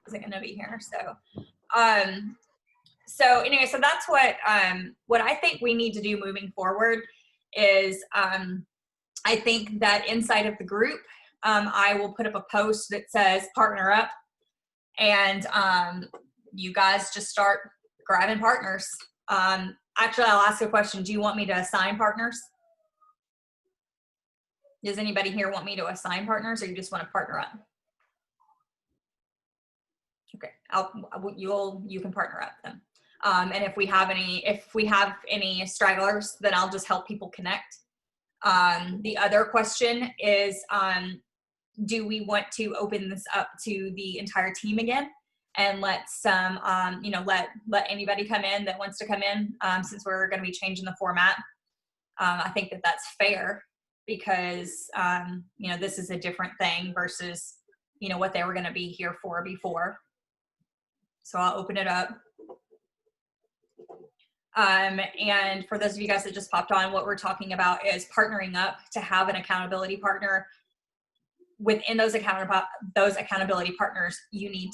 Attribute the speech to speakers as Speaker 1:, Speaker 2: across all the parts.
Speaker 1: isn't going to be here. So anyway, so that's what I think we need to do moving forward is I think that inside of the group, I will put up a post that says partner up, and you guys just start grabbing partners. Actually, I'll ask a question. Do you want me to assign partners? Does anybody here want me to assign partners, or you just want to partner up? Okay, you can partner up then. And if we have any stragglers, then I'll just help people connect. The other question is, do we want to open this up to the entire team again and let some, let anybody come in that wants to come in, since we're going to be changing the format? I think that that's fair because, this is a different thing versus, what they were going to be here for before. So I'll open it up. And for those of you guys that just popped on, what we're talking about is partnering up to have an accountability partner. Within those accountability partners, you need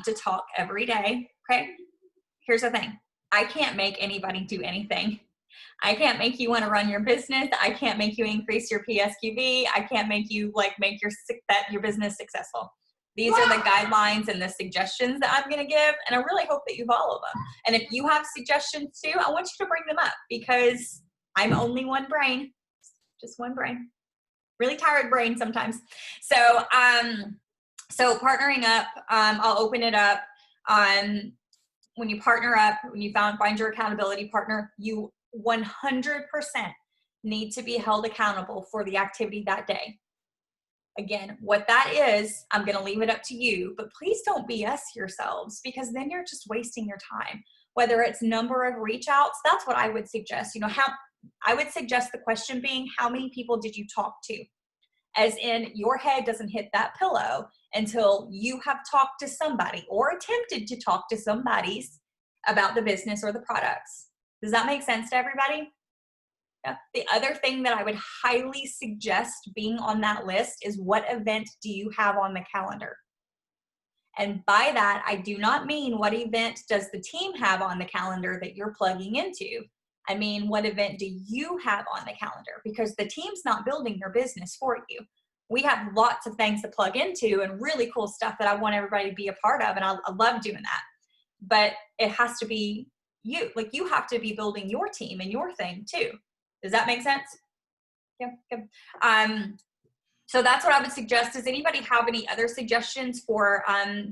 Speaker 1: to talk every day. Okay. Here's the thing. I can't make anybody do anything. I can't make you want to run your business. I can't make you increase your PSQV. I can't make you make your business successful. These are the guidelines and the suggestions that I'm going to give, and I really hope that you follow them. And if you have suggestions too, I want you to bring them up because I'm only one brain, just one brain, really tired brain sometimes. So, so partnering up, I'll open it up. When you partner up, when you find your accountability partner, you 100% need to be held accountable for the activity that day. Again, what that is, I'm going to leave it up to you, but please don't BS yourselves because then you're just wasting your time. Whether it's number of reach outs, that's what I would suggest. I would suggest the question being, how many people did you talk to? As in, your head doesn't hit that pillow until you have talked to somebody or attempted to talk to somebody about the business or the products. Does that make sense to everybody? Yeah. The other thing that I would highly suggest being on that list is, what event do you have on the calendar? And by that, I do not mean what event does the team have on the calendar that you're plugging into. I mean, what event do you have on the calendar? Because the team's not building your business for you. We have lots of things to plug into and really cool stuff that I want everybody to be a part of, and I love doing that. But it has to be you. You have to be building your team and your thing too. Does that make sense? Yeah, good. So that's what I would suggest. Does anybody have any other suggestions for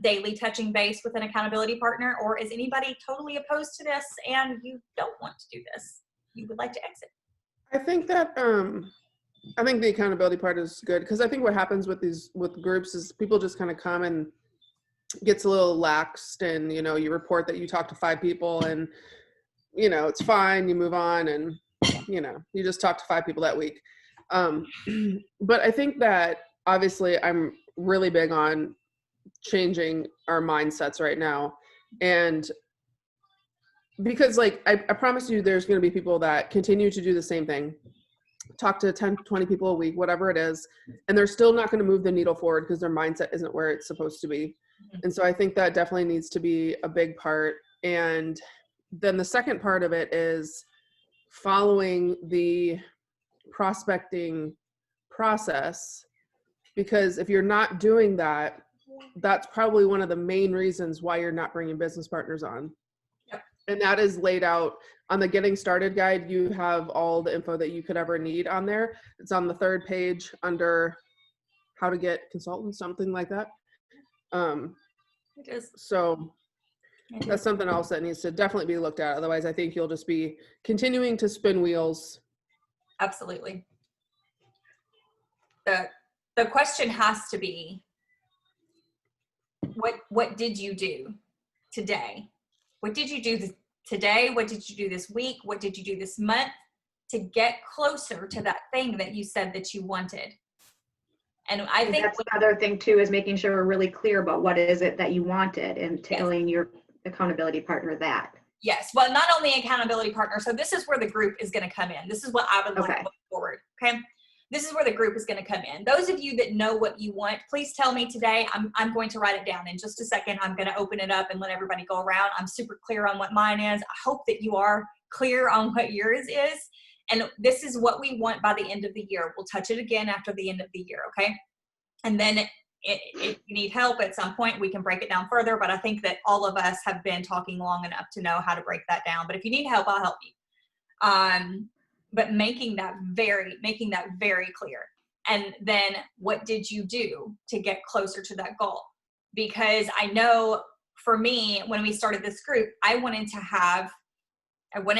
Speaker 1: daily touching base with an accountability partner, or is anybody totally opposed to this and you don't want to do this? You would like to exit?
Speaker 2: I think that I think the accountability part is good, because I think what happens with groups is people just kind of come and gets a little laxed, and you report that you talked to 5 people and it's fine, you move on, and you just talk to 5 people that week. But I think that obviously I'm really big on changing our mindsets right now. And because I promise you, there's going to be people that continue to do the same thing, talk to 10, 20 people a week, whatever it is, and they're still not going to move the needle forward because their mindset isn't where it's supposed to be. And so I think that definitely needs to be a big part. And then the second part of it is following the prospecting process, because if you're not doing that, that's probably one of the main reasons why you're not bringing business partners on.
Speaker 1: Yep.
Speaker 2: And that is laid out on the Getting Started guide. You have all the info that you could ever need on there. It's on the 3rd page under how to get consultants, something like that.
Speaker 1: It is.
Speaker 2: So that's something else that needs to definitely be looked at. Otherwise, I think you'll just be continuing to spin wheels.
Speaker 1: Absolutely. The question has to be, what did you do today? What did you do today? What did you do this week? What did you do this month to get closer to that thing that you said that you wanted? And I think
Speaker 3: that's another thing too, is making sure we're really clear about what is it that you wanted and telling your accountability partner that.
Speaker 1: Yes. Well, not only accountability partner. So this is where the group is going to come in. This is what I would like to look forward. Okay. this is where the group is going to come in. Those of you that know what you want, please tell me today. I'm going to write it down in just a second. I'm going to open it up and let everybody go around. I'm super clear on what mine is. I hope that you are clear on what yours is. And this is what we want by the end of the year. We'll touch it again after the end of the year, okay? And then if you need help at some point, we can break it down further. But I think that all of us have been talking long enough to know how to break that down. But if you need help, I'll help you. But making that very clear. And then what did you do to get closer to that goal? Because I know for me, when we started this group, I wanted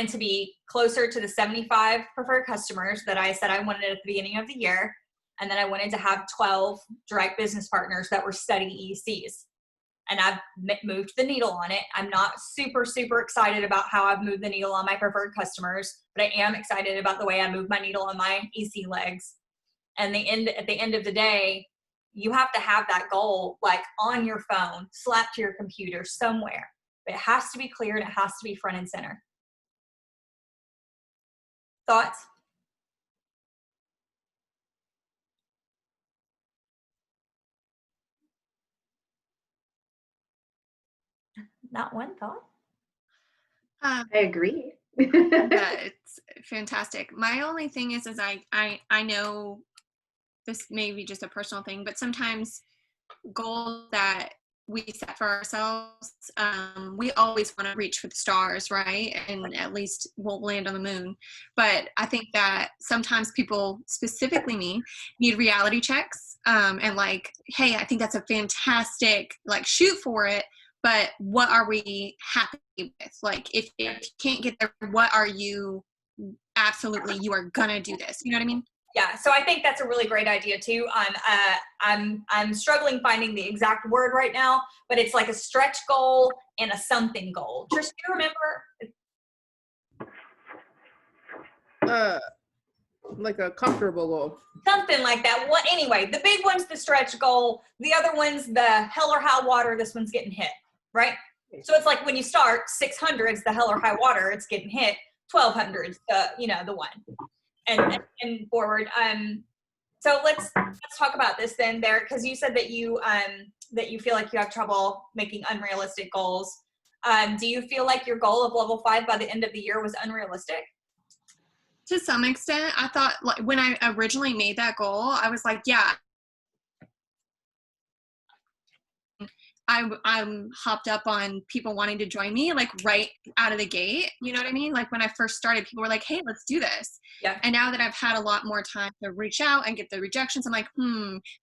Speaker 1: to be closer to the 75 preferred customers that I said I wanted at the beginning of the year. And then I wanted to have 12 direct business partners that were steady ECs. And I've moved the needle on it. I'm not super excited about how I've moved the needle on my preferred customers, but I am excited about the way I move my needle on my EC legs. And at the end of the day, you have to have that goal like on your phone, slapped to your computer somewhere. But it has to be clear and it has to be front and center. Thoughts? Not one thought?
Speaker 3: I agree.
Speaker 4: Yeah, it's fantastic. My only thing is I know this may be just a personal thing, but sometimes goals that we set for ourselves, we always want to reach for the stars, right? And at least we'll land on the moon. But I think that sometimes people, specifically me, need reality checks, and like, hey, I think that's a fantastic, like, shoot for it. But what are we happy with? Like, if you can't get there, what are you absolutely, you are gonna do this? You know what I mean?
Speaker 1: Yeah, so I think that's a really great idea too. I'm struggling finding the exact word right now, but it's like a stretch goal and a something goal. Trish, do you remember?
Speaker 2: Like a comfortable goal.
Speaker 1: Something like that. What anyway, the big one's the stretch goal. The other one's the hell or high water, this one's getting hit, right? So it's like when you start 600's the hell or high water, it's getting hit. 1200's the one. And forward. So let's talk about this then there, because you said that you feel like you have trouble making unrealistic goals. Do you feel like your goal of level 5 by the end of the year was unrealistic?
Speaker 4: To some extent. I thought, like, when I originally made that goal, I was like, yeah, I'm hopped up on people wanting to join me, like, right out of the gate. You know what I mean? Like, when I first started, people were like, hey, let's do this.
Speaker 1: Yeah.
Speaker 4: And now that I've had a lot more time to reach out and get the rejections, I'm like,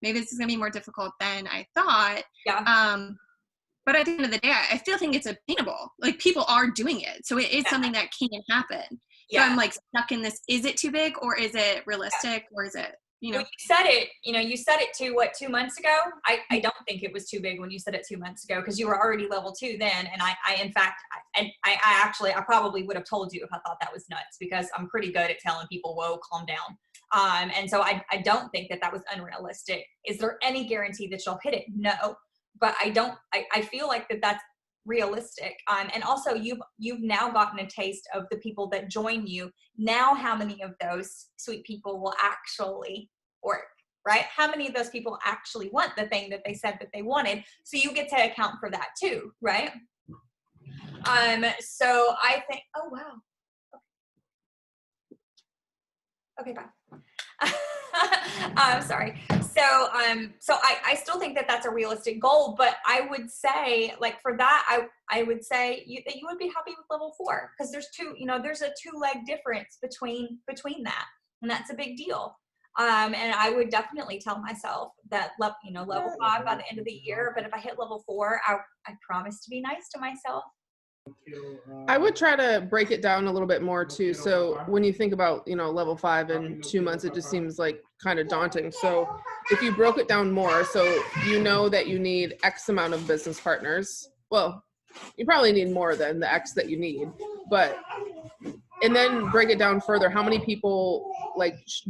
Speaker 4: maybe this is gonna be more difficult than I thought.
Speaker 1: Yeah.
Speaker 4: But at the end of the day, I still think it's attainable. Like, people are doing it. So it is something that can happen. So I'm like stuck in this, is it too big, or is it realistic, or is it,
Speaker 1: Well, you said it 2 months ago. I don't think it was too big when you said it 2 months ago, because you were already level 2 then. And I probably would have told you if I thought that was nuts, because I'm pretty good at telling people, whoa, calm down. And so I don't think that was unrealistic. Is there any guarantee that you'll hit it? No, but I feel like that's realistic. And also you've now gotten a taste of the people that join you. Now, how many of those sweet people will actually work, right? How many of those people actually want the thing that they said that they wanted? So you get to account for that too, right? So I think, oh, wow. Okay, bye. Sorry. So I still think that that's a realistic goal, but I would say, like, for that, I would say that you would be happy with level 4, because there's a 2-leg difference between that, and that's a big deal. And I would definitely tell myself that level 5 by the end of the year, but if I hit level 4, I promise to be nice to myself.
Speaker 2: I would try to break it down a little bit more too. So when you think about, level 5 in 2 months, it just seems like kind of daunting. So if you broke it down more, so you know that you need X amount of business partners. Well, you probably need more than the X that you need, and then break it down further. How many people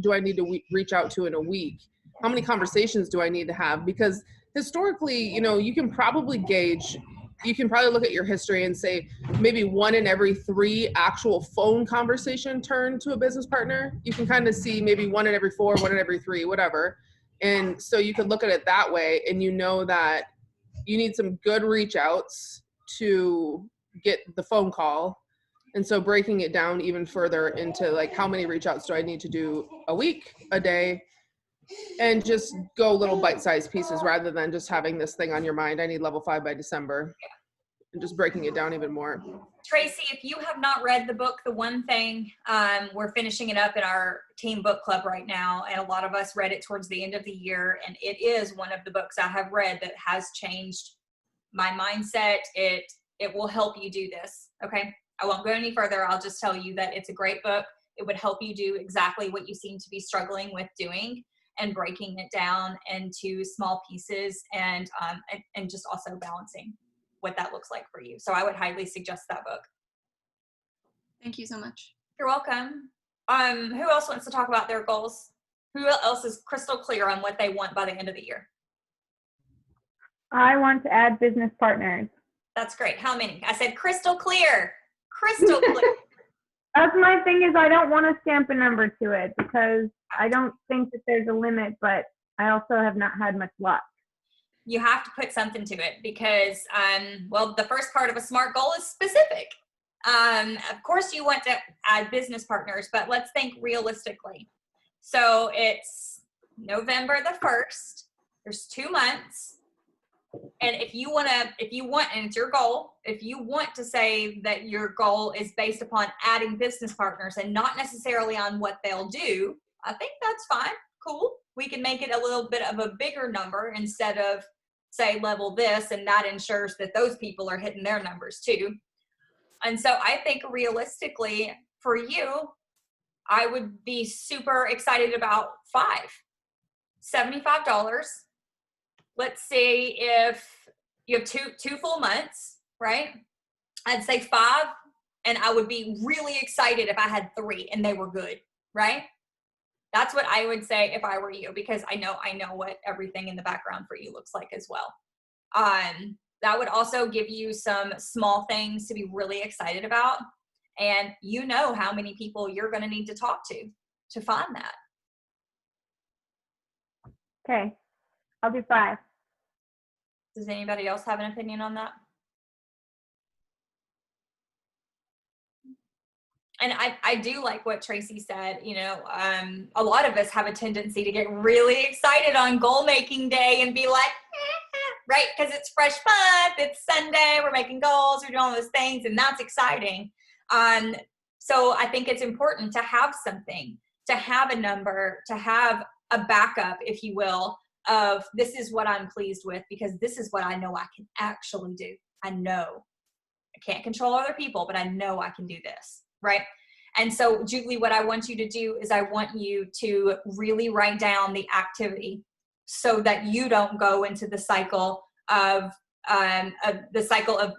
Speaker 2: do I need to reach out to in a week? How many conversations do I need to have? Because historically, you can probably gauge you can probably look at your history and say maybe 1 in every 3 actual phone conversation turned to a business partner. You can kind of see maybe 1 in every 4, 1 in every 3, whatever. And so you could look at it that way, and you know that you need some good reach outs to get the phone call. And so breaking it down even further into like, how many reach outs do I need to do a week, a day, and just go little bite-sized pieces rather than just having this thing on your mind. I need level 5 by December, and just breaking it down even more.
Speaker 1: Tracy, if you have not read the book, The One Thing, we're finishing it up in our team book club right now. And a lot of us read it towards the end of the year. And it is one of the books I have read that has changed my mindset. It will help you do this. Okay. I won't go any further. I'll just tell you that it's a great book. It would help you do exactly what you seem to be struggling with doing, and breaking it down into small pieces, and just also balancing what that looks like for you. So I would highly suggest that book.
Speaker 4: Thank you so much.
Speaker 1: You're welcome. Who else wants to talk about their goals? Who else is crystal clear on what they want by the end of the year?
Speaker 5: I want to add business partners.
Speaker 1: That's great. How many? I said crystal clear. Crystal clear.
Speaker 5: That's my thing, is I don't want to stamp a number to it because I don't think that there's a limit, but I also have not had much luck.
Speaker 1: You have to put something to it because, well, the first part of a SMART goal is specific. Of course you want to add business partners, but let's think realistically. So it's November the 1st. There's 2 months. And if you want, and it's your goal, if you want to say that your goal is based upon adding business partners and not necessarily on what they'll do, I think that's fine. Cool. We can make it a little bit of a bigger number instead of say level this, and that ensures that those people are hitting their numbers too. And so I think realistically for you, I would be super excited about $75. Let's say if you have two full months, right? I'd say 5, and I would be really excited if I had 3 and they were good, right? That's what I would say if I were you, because I know what everything in the background for you looks like as well. That would also give you some small things to be really excited about. And you know how many people you're going to need to talk to find that.
Speaker 5: Okay, I'll do 5.
Speaker 1: Does anybody else have an opinion on that? And I do like what Tracy said. You know, a lot of us have a tendency to get really excited on goal making day and be like, right? Because it's fresh month, it's Sunday, we're making goals, we're doing all those things, and that's exciting. So I think it's important to have something, to have a number, to have a backup, if you will, of this is what I'm pleased with because this is what I know I can actually do. I know I can't control other people, but I know I can do this, right? And so, Julie, what I want you to do is I want you to really write down the activity so that you don't go into the cycle of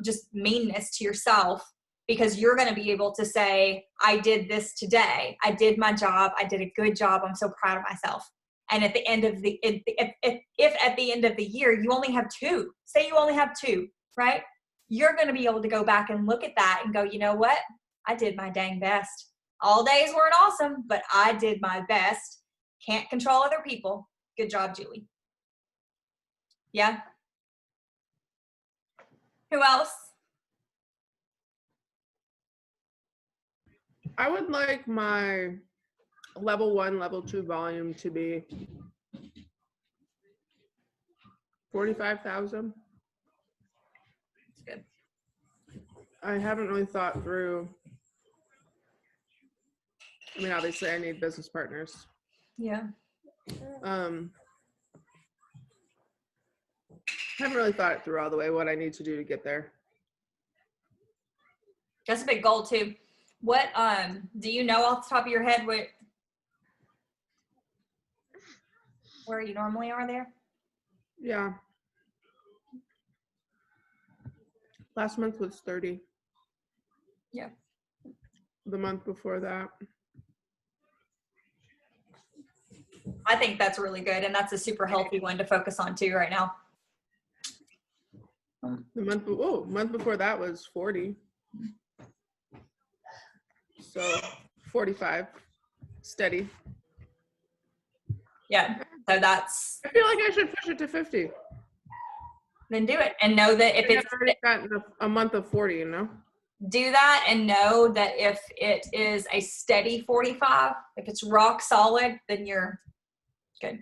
Speaker 1: just meanness to yourself, because you're going to be able to say, I did this today. I did my job. I did a good job. I'm so proud of myself. And at the end of if at the end of the year, you only have 2, say you only have 2, right? You're going to be able to go back and look at that and go, you know what? I did my dang best. All days weren't awesome, but I did my best. Can't control other people. Good job, Julie. Yeah. Who else?
Speaker 2: I would like my level 1, level 2 volume to be 45,000.
Speaker 1: That's good.
Speaker 2: I haven't really thought through. I mean, obviously I need business partners.
Speaker 1: Yeah.
Speaker 2: Haven't really thought it through all the way what I need to do to get there.
Speaker 1: That's a big goal too. What do you know off the top of your head where you normally are there?
Speaker 2: Yeah. Last month was 30.
Speaker 1: Yeah.
Speaker 2: The month before that.
Speaker 1: I think that's really good, and that's a super healthy one to focus on too right now.
Speaker 2: Month before that was 40. So 45, steady.
Speaker 1: Yeah. So that's,
Speaker 2: I feel like I should push it to 50.
Speaker 1: then do it and know that if
Speaker 2: I've
Speaker 1: it's,
Speaker 2: already gotten a month of 40, you know?
Speaker 1: do that and know that if it is a steady 45, if it's rock solid, then you're good.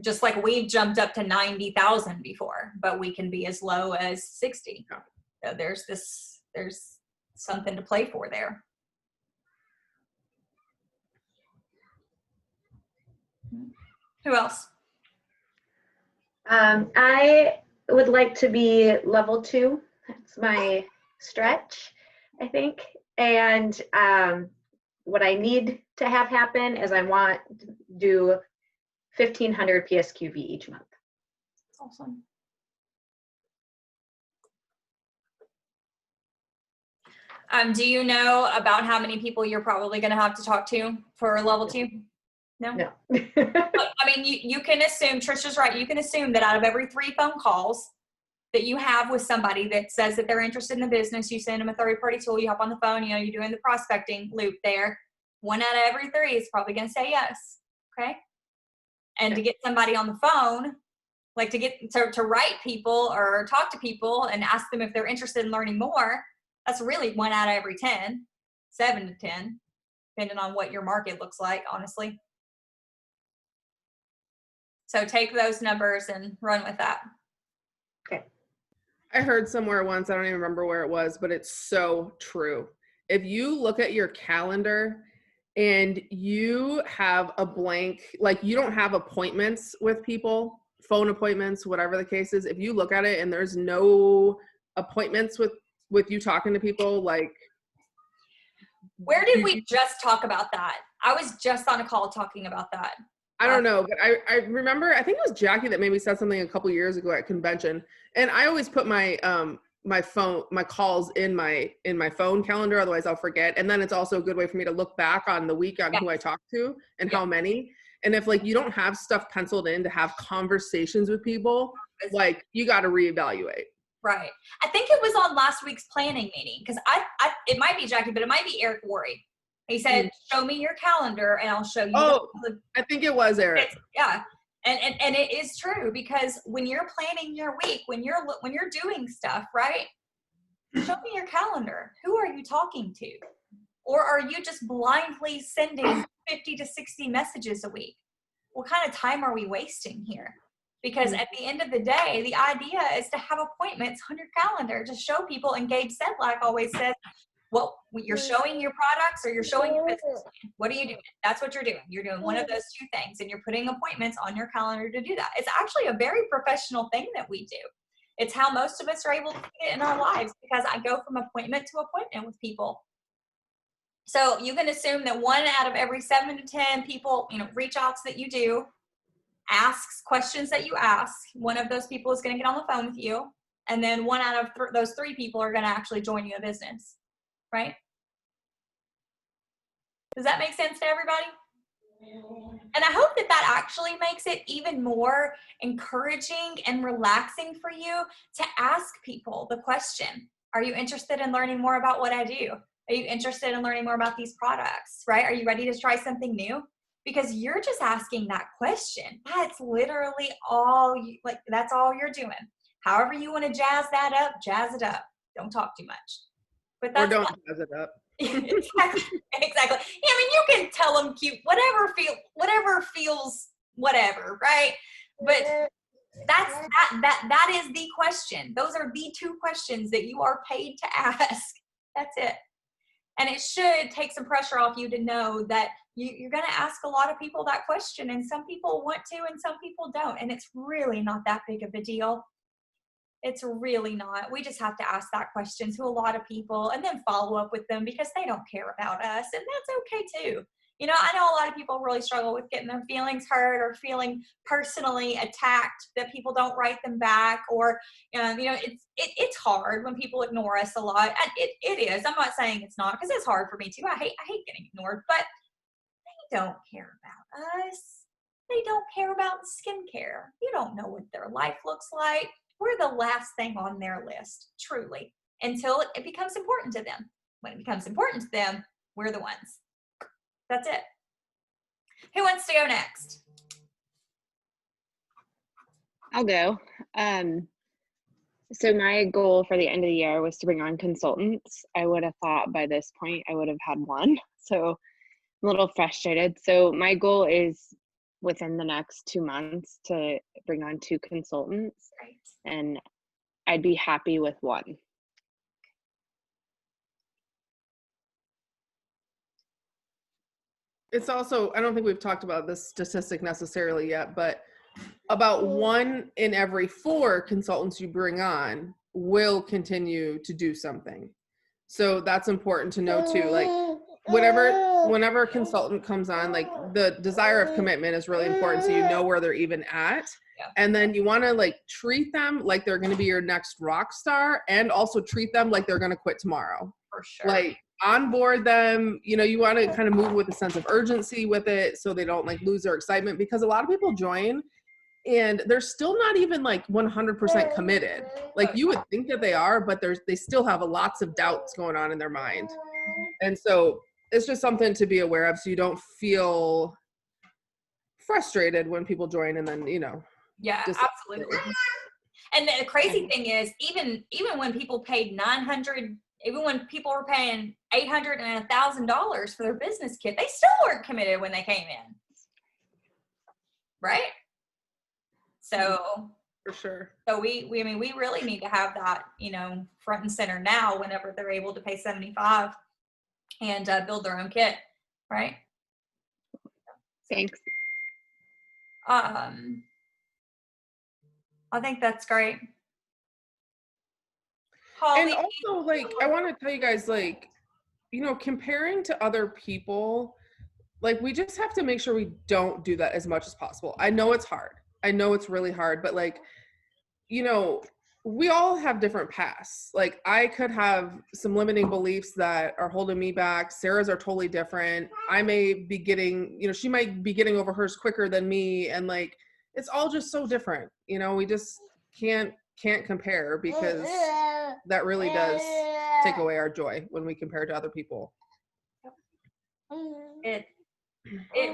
Speaker 1: Just like we've jumped up to 90,000 before, but we can be as low as 60. So there's something to play for there. Who else?
Speaker 3: I would like to be level 2. That's my stretch, I think. And what I need to have happen is I want to do 1,500 PSQV each month.
Speaker 1: That's awesome. Do you know about how many people you're probably going to have to talk to for level 2? No.
Speaker 3: No.
Speaker 1: I mean, you can assume, Trisha's right, you can assume that out of every 3 phone calls that you have with somebody that says that they're interested in the business, you send them a third-party tool, you hop on the phone, you're doing the prospecting loop there. 1 out of every 3 is probably going to say yes. Okay. And to get somebody on the phone, like to write people or talk to people and ask them if they're interested in learning more, that's really 1 out of every 10, 7 to 10, depending on what your market looks like, honestly. So take those numbers and run with that.
Speaker 3: Okay.
Speaker 2: I heard somewhere once, I don't even remember where it was, but it's so true. If you look at your calendar and you have a blank, like you don't have appointments with people, phone appointments, whatever the case is, if you look at it and there's no appointments with you talking to people, like.
Speaker 1: Where did we just talk about that? I was just on a call talking about that.
Speaker 2: I don't know, but I remember, I think it was Jackie that maybe said something a couple years ago at convention. And I always put my my calls in my phone calendar, otherwise I'll forget. And then it's also a good way for me to look back on the week on who I talked to and how many. And if like you don't have stuff penciled in to have conversations with people, like you got to reevaluate.
Speaker 1: Right. I think it was on last week's planning meeting because it might be Jackie, but it might be Eric Worry. He said, show me your calendar and I'll show you.
Speaker 2: I think it was Eric.
Speaker 1: Yeah. And it is true because when you're planning your week, when you're doing stuff, right? Show me your calendar. Who are you talking to? Or are you just blindly sending 50 to 60 messages a week? What kind of time are we wasting here? Because at the end of the day, the idea is to have appointments on your calendar to show people, and Gabe Sedlak always says, well, you're showing your products or you're showing your business plan. What are you doing? That's what you're doing. You're doing one of those 2 things and you're putting appointments on your calendar to do that. It's actually a very professional thing that we do. It's how most of us are able to do it in our lives because I go from appointment to appointment with people. So you can assume that 1 out of every 7 to 10 people, reach outs that you do, asks questions that you ask, one of those people is going to get on the phone with you. And then 1 out of those 3 people are going to actually join you in business. Right? Does that make sense to everybody? And I hope that actually makes it even more encouraging and relaxing for you to ask people the question, are you interested in learning more about what I do? Are you interested in learning more about these products, right? Are you ready to try something new? Because you're just asking that question. That's literally all that's all you're doing. However you want to jazz that up, jazz it up. Don't talk too much. But that's
Speaker 2: or don't jazz it up.
Speaker 1: Exactly. I mean, you can tell them cute, whatever feels, whatever, right? But that is the question. Those are the 2 questions that you are paid to ask. That's it. And it should take some pressure off you to know that you're going to ask a lot of people that question, and some people want to and some people don't. And it's really not that big of a deal. It's really not. We just have to ask that question to a lot of people and then follow up with them because they don't care about us. And that's okay too. I know a lot of people really struggle with getting their feelings hurt or feeling personally attacked that people don't write them back, or, it's hard when people ignore us a lot. And it is. I'm not saying it's not, because it's hard for me too. I hate getting ignored, but they don't care about us. They don't care about skincare. You don't know what their life looks like. we're the last thing on their list, truly, until it becomes important to them. When it becomes important to them, we're the ones. That's it. Who wants to go next?
Speaker 6: I'll go. So my goal for the end of the year was to bring on consultants. I would have thought by this point I would have had one. So I'm a little frustrated. So my goal is within the next 2 months to bring on 2 consultants, and I'd be happy with one.
Speaker 2: It's also, I don't think we've talked about this statistic necessarily yet, but about 1 in every 4 consultants you bring on will continue to do something. So that's important to know too. Like whenever a consultant comes on, like the desire of commitment is really important, so you know where they're even at.
Speaker 1: Yeah.
Speaker 2: And then you want to like treat them like they're going to be your next rock star, and also treat them like they're going to quit tomorrow.
Speaker 1: For sure.
Speaker 2: Like onboard them, you know, you want to kind of move with a sense of urgency with it so they don't like lose their excitement, because a lot of people join and they're still not even like 100% committed. Like you would think that they are, but they still have lots of doubts going on in their mind. And so it's just something to be aware of, so you don't feel frustrated when people join and then, you know.
Speaker 1: Yeah, absolutely. And the crazy thing is, even when people paid $900, even when people were paying $800 and $1,000 for their business kit, they still weren't committed when they came in. Right? So
Speaker 2: for sure.
Speaker 1: So we really need to have that, you know, front and center now whenever they're able to pay $75 and build their own kit, right?
Speaker 6: Thanks.
Speaker 1: I think that's great. Holly.
Speaker 2: And also, like, I want to tell you guys, like, you know, comparing to other people, like, we just have to make sure we don't do that as much as possible. I know it's hard. I know it's really hard, but like, you know, we all have different paths. Like I could have some limiting beliefs that are holding me back. Sarah's are totally different. I may be getting, you know, she might be getting over hers quicker than me. And like, it's all just so different. You know, we just can't compare, because that really does take away our joy when we compare to other people.
Speaker 1: It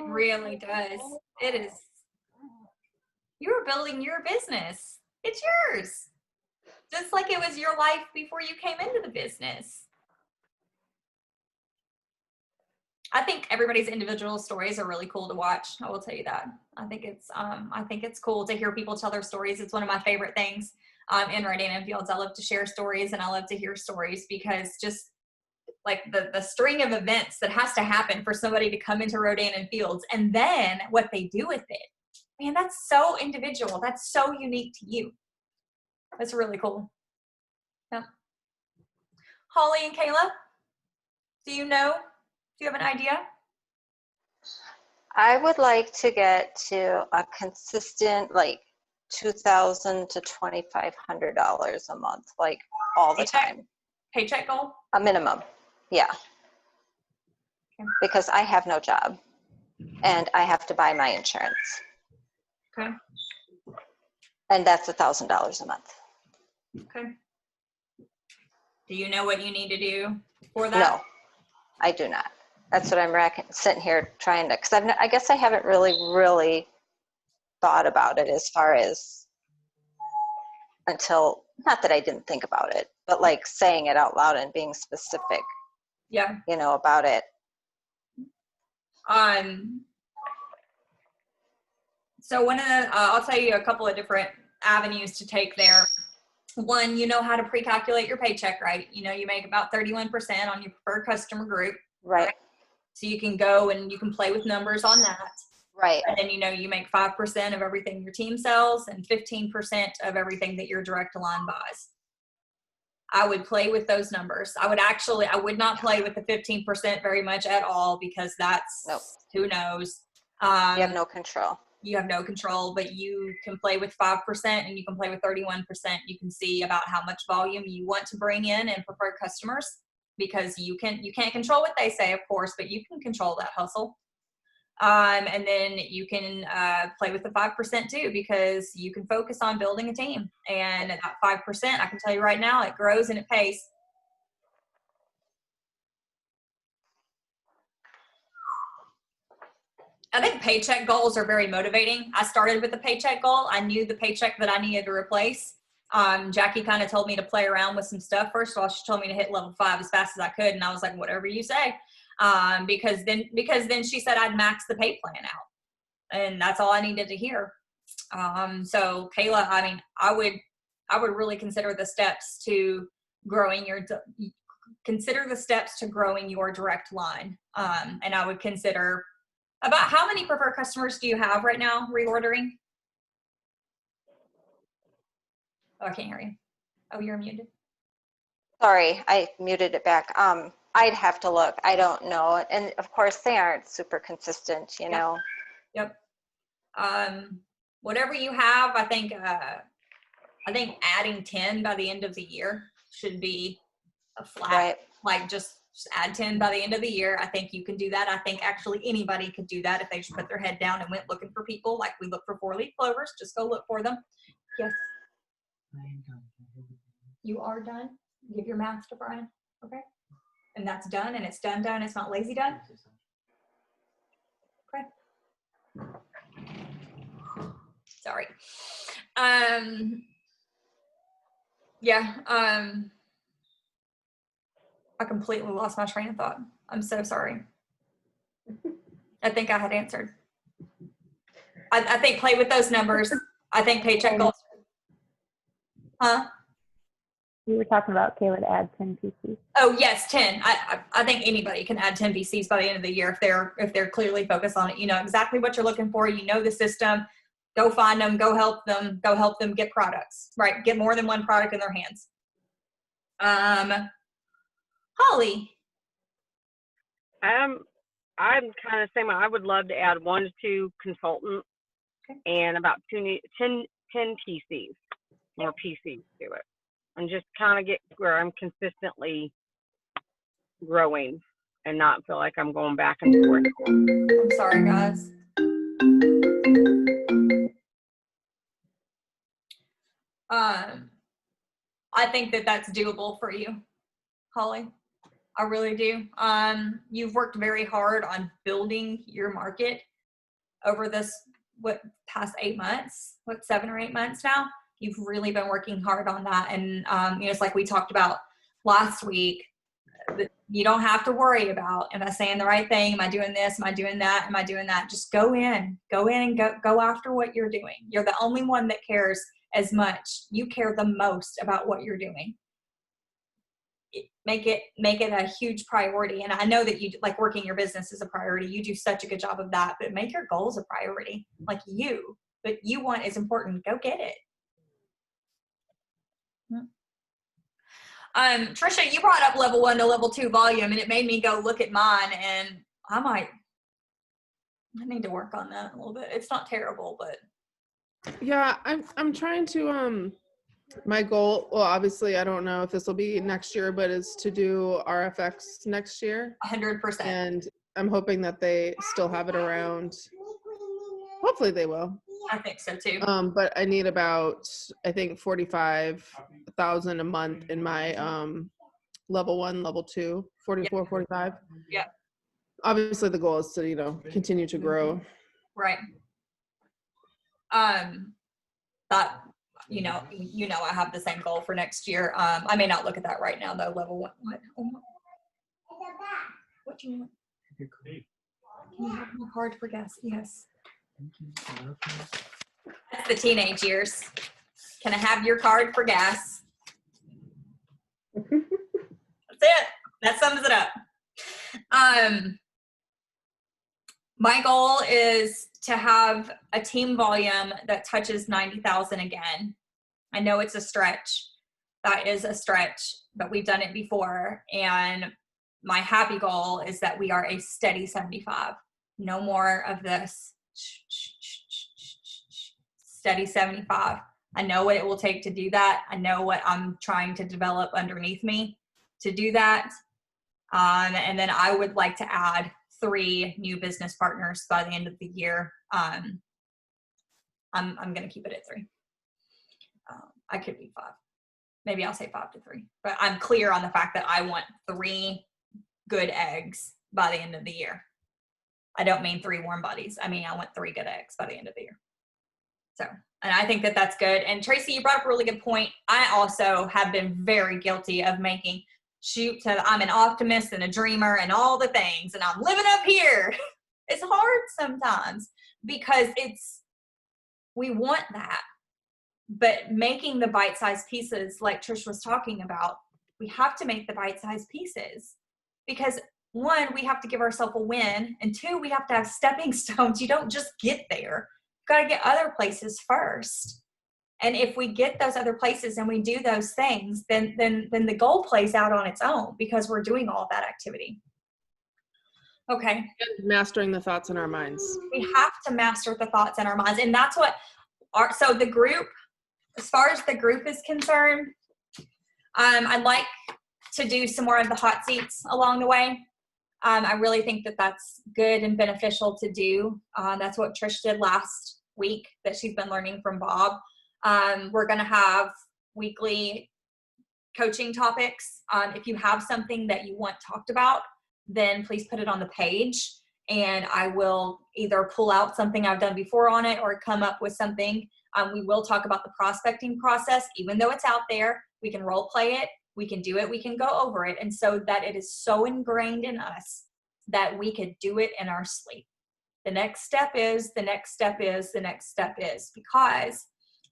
Speaker 1: really does. It is. You're building your business. It's yours. Just like it was your life before you came into the business. I think everybody's individual stories are really cool to watch. I will tell you that. I think it's cool to hear people tell their stories. It's one of my favorite things in Rodan and Fields. I love to share stories and I love to hear stories, because just like the string of events that has to happen for somebody to come into Rodan and Fields, and then what they do with it. Man, that's so individual. That's so unique to you. That's really cool. Yeah. Holly and Kayla, do you have an idea?
Speaker 7: I would like to get to a consistent, like $2,000 to $2,500 a month, like all the time.
Speaker 1: Paycheck goal?
Speaker 7: A minimum, yeah.
Speaker 1: Okay.
Speaker 7: Because I have no job and I have to buy my insurance.
Speaker 1: Okay.
Speaker 7: And that's $1,000 a month.
Speaker 1: Okay. Do you know what you need to do for that?
Speaker 7: No, I do not. That's what I'm sitting here trying to, because I guess I haven't really thought about it as far as until, not that I didn't think about it, but like saying it out loud and being specific,
Speaker 1: Yeah.
Speaker 7: you know, about it.
Speaker 1: So one of the, I'll tell you a couple of different avenues to take there. One, you know how to pre-calculate your paycheck, right? You know, you make about 31% on your preferred customer group.
Speaker 7: Right.
Speaker 1: So you can go and you can play with numbers on that.
Speaker 7: Right.
Speaker 1: And then, you know, you make 5% of everything your team sells and 15% of everything that your direct line buys. I would play with those numbers. I would not play with the 15% very much at all, because that's,
Speaker 7: nope.
Speaker 1: Who knows?
Speaker 7: You have no control.
Speaker 1: You have no control, but you can play with 5% and you can play with 31%. You can see about how much volume you want to bring in and preferred customers, because you can't control what they say, of course, but you can control that hustle. And then you can play with the 5% too, because you can focus on building a team. And that 5%, I can tell you right now, it grows and it pays. I think paycheck goals are very motivating. I started with the paycheck goal. I knew the paycheck that I needed to replace. Jackie kind of told me to play around with some stuff. First of all, she told me to hit level 5 as fast as I could. And I was like, whatever you say. Because then she said I'd max the pay plan out, and that's all I needed to hear. So Kayla, I mean, I would really consider the steps to growing your direct line. And I would consider about how many preferred customers do you have right now reordering? Oh, I can't hear you. Oh, you're muted.
Speaker 7: Sorry, I muted it back. I'd have to look. I don't know. And of course, they aren't super consistent, you know.
Speaker 1: Yep. Whatever you have, I think adding 10 by the end of the year should be a flat,
Speaker 7: Right.
Speaker 1: like just add 10 by the end of the year. I think you can do that. I think actually anybody could do that if they just put their head down and went looking for people. Like we look for 4-leaf clovers, just go look for them. Yes. You are done. Give your mask to Brian. Okay. And that's done, and it's done. It's not lazy done. Okay. Sorry. Yeah. I completely lost my train of thought. I'm so sorry. I think I had answered. I think play with those numbers. I think paycheck goals. Huh?
Speaker 5: You were talking about Kayla to add 10 PCs.
Speaker 1: Oh yes, 10. I think anybody can add 10 VCs by the end of the year if they're clearly focused on it. You know exactly what you're looking for. You know the system. Go find them. Go help them. Go help them get products. Right. Get more than one product in their hands. Holly.
Speaker 8: I'm kind of same. I would love to add 1 to 2 consultants and about 10 PCs, more PCs to it, and just kind of get where I'm consistently growing and not feel like I'm going back and forth.
Speaker 1: I'm sorry, guys. I think that's doable for you, Holly. I really do. You've worked very hard on building your market over this past 8 months, 7 or 8 months now. You've really been working hard on that, and it's like we talked about last week. You don't have to worry about, am I saying the right thing? Am I doing this? Am I doing that? Am I doing that? Just go in and go after what you're doing. You're the only one that cares as much. You care the most about what you're doing. Make it a huge priority. And I know that you like working your business is a priority. You do such a good job of that, but make your goals a priority. Like but you want is important. Go get it. Trisha, you brought up level 1 to level 2 volume, and it made me go look at mine, and I need to work on that a little bit. It's not terrible, but
Speaker 2: yeah, I'm trying to my goal, well, obviously I don't know if this will be next year, but is to do RFX next year.
Speaker 1: 100%.
Speaker 2: And I'm hoping that they still have it around. Hopefully they will.
Speaker 1: I think so too.
Speaker 2: But I need about, I think 45,000 a month in my level 1, level 2, 44, 45.
Speaker 1: Yeah.
Speaker 2: Obviously the goal is to, continue to grow.
Speaker 1: Right. That, I have the same goal for next year. I may not look at that right now though. Level 1. What? What do you want? Can you have my card for gas? Yes. That's the teenage years. Can I have your card for gas? That's it. That sums it up. My goal is to have a team volume that touches 90,000 again. I know it's a stretch. That is a stretch, but we've done it before. And my happy goal is that we are a steady 75. No more of this. Steady 75. I know what it will take to do that. I know what I'm trying to develop underneath me to do that. And then I would like to add 3 new business partners by the end of the year. I'm going to keep it at 3. I could be 5. Maybe I'll say 5 to 3, but I'm clear on the fact that I want 3 good eggs by the end of the year. I don't mean 3 warm bodies. I mean, I want 3 good eggs by the end of the year. So, and I think that that's good. And Tracy, you brought up a really good point. I also have been very guilty of making I'm an optimist and a dreamer and all the things, and I'm living up here. It's hard sometimes because we want that. But making the bite-sized pieces, like Trish was talking about, we have to make the bite-sized pieces because 1, we have to give ourselves a win, and 2, we have to have stepping stones. You don't just get there. You've got to get other places first. And if we get those other places and we do those things, then the goal plays out on its own because we're doing all of that activity. Okay.
Speaker 2: And mastering the thoughts in our minds.
Speaker 1: We have to master the thoughts in our minds. And that's what so the group, as far as the group is concerned, I'd like to do some more of the hot seats along the way. I really think that that's good and beneficial to do. That's what Trish did last week that she's been learning from Bob. We're going to have weekly coaching topics. If you have something that you want talked about, then please put it on the page. And I will either pull out something I've done before on it or come up with something. We will talk about the prospecting process. Even though it's out there, we can role play it, we can do it, we can go over it. And so that it is so ingrained in us that we could do it in our sleep. The next step is, the next step is, the next step is, because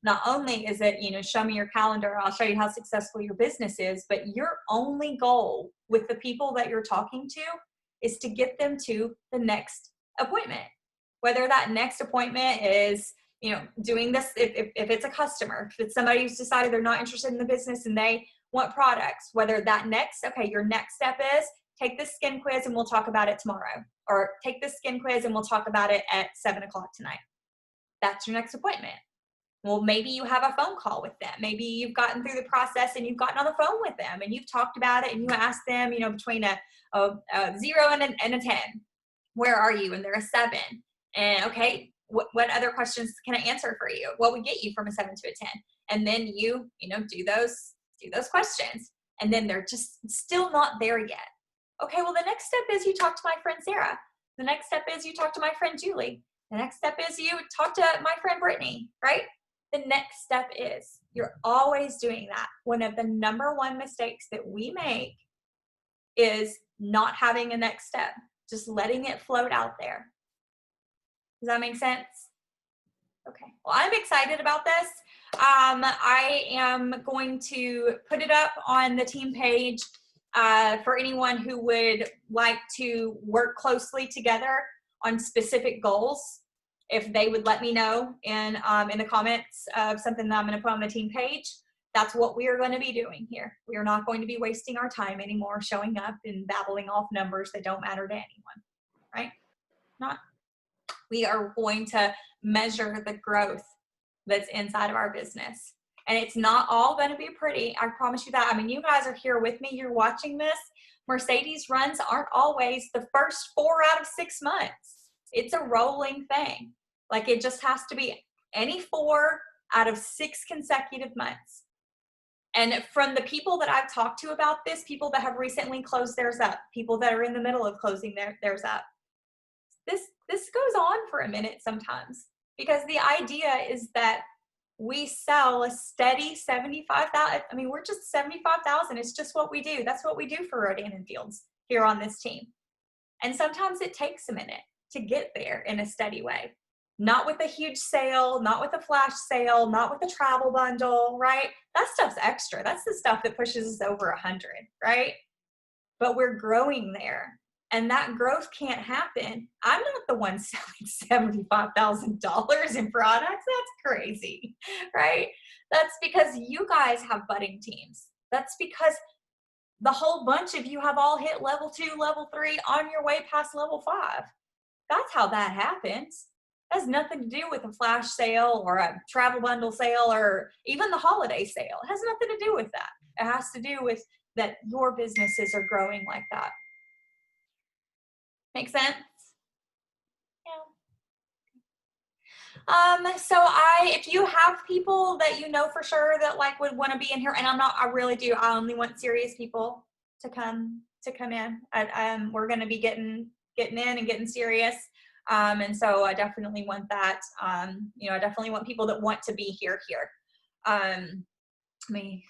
Speaker 1: not only is it, show me your calendar, I'll show you how successful your business is, but your only goal with the people that you're talking to is to get them to the next appointment. Whether that next appointment is, doing this, if it's a customer, if it's somebody who's decided they're not interested in the business and they want products, whether that your next step is take this skin quiz and we'll talk about it tomorrow, or take this skin quiz and we'll talk about it at 7:00 tonight. That's your next appointment. Well, maybe you have a phone call with them. Maybe you've gotten through the process and you've gotten on the phone with them and you've talked about it and you asked them, between a 0 and a 10, where are you? And they're a 7. And okay, what other questions can I answer for you? What would get you from a 7 to a 10? And then you do those questions. And then they're just still not there yet. Okay, well, the next step is you talk to my friend Sarah. The next step is you talk to my friend Julie. The next step is you talk to my friend Brittany, right? The next step is you're always doing that. One of the number 1 mistakes that we make is not having a next step, just letting it float out there. Does that make sense? Okay, well, I'm excited about this. I am going to put it up on the team page for anyone who would like to work closely together on specific goals. If they would let me know in the comments of something that I'm going to put on the team page, that's what we are going to be doing here. We are not going to be wasting our time anymore showing up and babbling off numbers that don't matter to anyone, right? Not. We are going to measure the growth that's inside of our business. And it's not all going to be pretty. I promise you that. I mean, you guys are here with me. You're watching this. Mercedes runs aren't always the first 4 out of 6 months. It's a rolling thing. Like it just has to be any 4 out of 6 consecutive months. And from the people that I've talked to about this, people that have recently closed theirs up, people that are in the middle of closing theirs up, this goes on for a minute sometimes, because the idea is that we sell a steady 75,000. I mean, we're just 75,000. It's just what we do. That's what we do for Rodan and Fields here on this team. And sometimes it takes a minute to get there in a steady way. Not with a huge sale, not with a flash sale, not with a travel bundle, right? That stuff's extra. That's the stuff that pushes us over 100, right? But we're growing there. And that growth can't happen. I'm not the one selling $75,000 in products. That's crazy, right? That's because you guys have budding teams. That's because the whole bunch of you have all hit level 2, level 3 on your way past level 5. That's how that happens. It has nothing to do with a flash sale or a travel bundle sale or even the holiday sale. It has nothing to do with that. It has to do with that your businesses are growing like that. Make sense? So if you have people that you know for sure that like would want to be in here, and I really do, I only want serious people to come in. We're going to be getting in and getting serious. And so I definitely want that. I definitely want people that want to be here. Let me